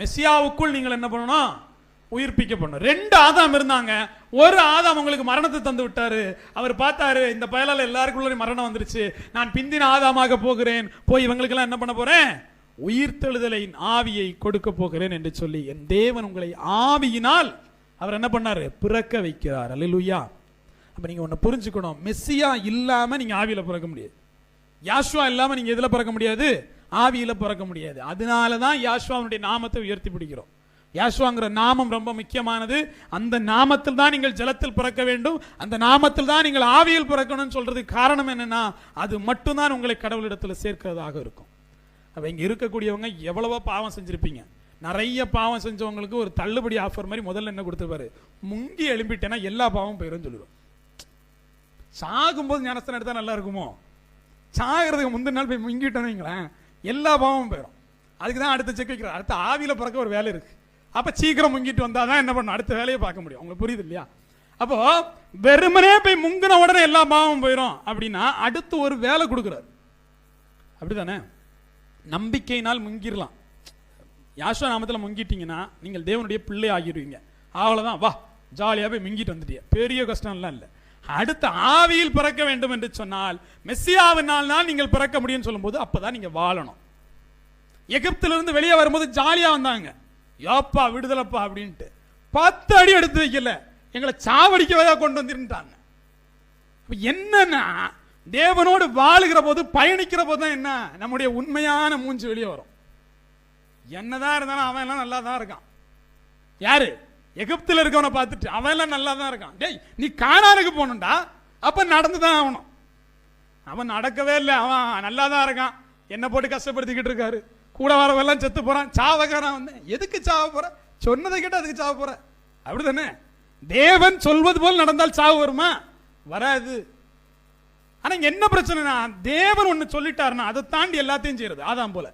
மெசியாவுக்குள் நீங்கள் என்ன பண்ணணும்? உயிர்ப்பிக்கப்படணும். 2 ஆதாம் இருந்தாங்க. ஒரு ஆதாம் உங்களுக்கு மரணத்தை தந்து விட்டாரு. அவர் பார்த்தாரு, இந்த பயலால எல்லாருக்குள்ள மரணம் வந்துருச்சு, நான் பிந்தின ஆதாமாக போகிறேன், போய் இவங்களுக்கெல்லாம் என்ன பண்ண போறேன்? உயிர்த்தெழுதலின் ஆவியை கொடுக்க போகிறேன் என்று சொல்லி என் தேவன் உங்களை ஆவியினால் அவர் என்ன பண்ணாரு? பிறக்க வைக்கிறார். அல்லேலூயா. அப்ப நீங்க ஒன்னு புரிஞ்சுக்கணும், மெஸ்ஸியா இல்லாம நீங்க ஆவியில பிறக்க முடியாது. யாஷுவா இல்லாம நீங்க எதுல பிறக்க முடியாது? ஆவியில பிறக்க முடியாது. அதனாலதான் யாஷுவாவுடைய நாமத்தை உயர்த்தி பிடிக்கிறோம். யாஷுவாங்கிற நாமம் ரொம்ப முக்கியமானது. அந்த நாமத்தில் தான் நீங்கள் ஜலத்தில் பிறக்க வேண்டும், அந்த நாமத்தில் தான் நீங்கள் ஆவியில் பிறக்கணும்னு சொல்றதுக்கு காரணம் என்னன்னா, அது மட்டும்தான் உங்களை கடவுளிடத்தில் சேர்க்கிறதாக இருக்கும். அப்ப இங்க இருக்கக்கூடியவங்க எவ்வளவோ பாவம் செஞ்சிருப்பீங்க. நிறைய பாவம் செஞ்சவங்களுக்கு ஒரு தள்ளுபடி ஆஃபர் மாதிரி முதல்ல என்ன கொடுத்துருப்பாரு? முங்கி எழும்பிட்டேன்னா எல்லா பாவம் போயிரும் சொல்லுவோம். சாகும்போது ஞானஸ்தானம் எடுத்தா நல்லா இருக்குமோ? சாகிறதுக்கு முந்தின நாள் போய் முங்கிட்டோன்னு வைங்களேன், எல்லா பாவமும் போயிடும். அதுக்கு தான் அடுத்த செக் வைக்கிறார். அடுத்த ஆவியில பிறக்க ஒரு வேலை இருக்கு. அப்ப சீக்கிரம் முங்கிட்டு வந்தாதான் என்ன பண்ணணும்? அடுத்த வேலையை பார்க்க முடியும். உங்களுக்கு புரியுது இல்லையா? அப்போ வெறுமனே போய் முங்கின உடனே எல்லா பாவமும் போயிடும் அப்படின்னா அடுத்து ஒரு வேலை கொடுக்குறாரு. அப்படித்தானே? நம்பிக்கையினால் முங்கிடலாம். யாஷுவா நாமத்தில் முங்கிட்டீங்கன்னா நீங்கள் தேவனுடைய பிள்ளை ஆகிடுவீங்க. அவ்வளவுதான், வா ஜாலியாக போய் முங்கிட்டு வந்துட்டீங்க, பெரிய கஷ்டம்லாம் இல்லை. அடுத்த ஆவியில் பிறக்க வேண்டும் என்று சொன்னால் மெஸ்ஸியாவினால் தான் நீங்கள் பிறக்க முடியும்னு சொல்லும்போது அப்பதான் நீங்க வாழணும். எகிப்திலிருந்து வெளியே வரும்போது ஜாலியா வந்தாங்க, யோப்பா விடுதலப்பா அப்படின்ட்டு. 10 அடி எடுத்து வைக்கல, எங்களை சாவடிக்கவே கொண்டு வந்துட்டாங்க. என்னன்னா தேவனோடு வாழுகிற போது பயணிக்கிற போது தான் என்ன நம்முடைய உண்மையான மூஞ்சி வெளியே வரும். என்னதான் இருந்தாலும் அவன் எல்லாம் நல்லா தான் இருக்கான். யாரு? எகிப்தில் இருக்கவனை பார்த்துட்டு அவன் எல்லாம் நல்லா தான் இருக்கான். டேய், நீ கானானுக்கு போகணும்டா, அப்ப நடந்துதான் ஆகணும். அவன் நடக்கவே இல்லை, அவன் நல்லா தான் இருக்கான். என்ன போட்டு கஷ்டப்படுத்திக்கிட்டு இருக்காரு, கூட வரவெல்லாம் செத்து போறான், சாவகாரன் வந்து எதுக்கு சாவ போற? சொன்னதை கேட்டு அதுக்கு சாவ போற. அப்படித்தானே? தேவன் சொல்வது போல் நடந்தால் சாவு வருமா? வராது. ஆனா என்ன பிரச்சனைனா, தேவன் ஒன்னு சொல்லிட்டாருன்னா அதை தாண்டி எல்லாத்தையும் செய்யறது. ஆதாம் போல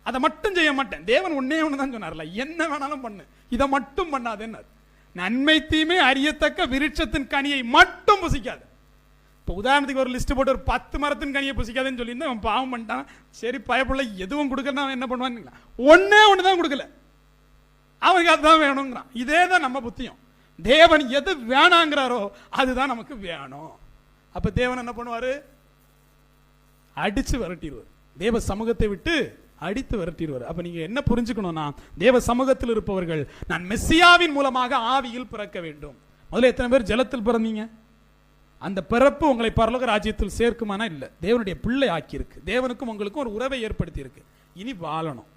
அதை மட்டும் செய்ய மாட்டேன். தேவன் ஒன்னே ஒன்று தான் சொன்னார்ல, என்ன வேணாலும் பண்ணு, இதை மட்டும் பண்ணாதேன்னு. நன்மை தீமை அறியத்தக்க விருட்சத்தின் கனியை மட்டும் புசிக்காது. இப்போ உதாரணத்துக்கு ஒரு லிஸ்ட் போட்டு ஒரு 10 மரத்தின் கனியை புசிக்காதுன்னு சொல்லியிருந்தா அவன் பாவம் பண்ணிட்டான். சரி பயப்புள்ள எதுவும் கொடுக்கணும், அவன் என்ன பண்ணுவான்னு ஒன்னே ஒன்று தான் கொடுக்கல, அவனுக்கு அதுதான் வேணுங்கிறான். இதே தான் நம்ம புத்தியும். தேவன் எது வேணாங்கிறாரோ அதுதான் நமக்கு வேணும். அப்ப தேவன் என்ன பண்ணுவாரு? அடிச்சு விரட்டிடுவார். தேவ சமூகத்தை விட்டு அடித்து விரட்டிடுவார். அப்ப நீங்க என்ன புரிஞ்சுக்கணும்னா, தேவ சமூகத்தில் இருப்பவர்கள் நான் மெஸ்ஸியாவின் மூலமாக ஆவியில் பிறக்க வேண்டும். முதல்ல எத்தனை பேர் ஜலத்தில் பிறந்தீங்க? அந்த பிறப்பு உங்களை பரலோக ராஜ்யத்தில் சேர்க்குமானா? இல்ல, தேவனுடைய பிள்ளை ஆக்கி இருக்கு. தேவனுக்கும் உங்களுக்கும் ஒரு உறவை ஏற்படுத்தி இருக்கு. இனி வாழணும்.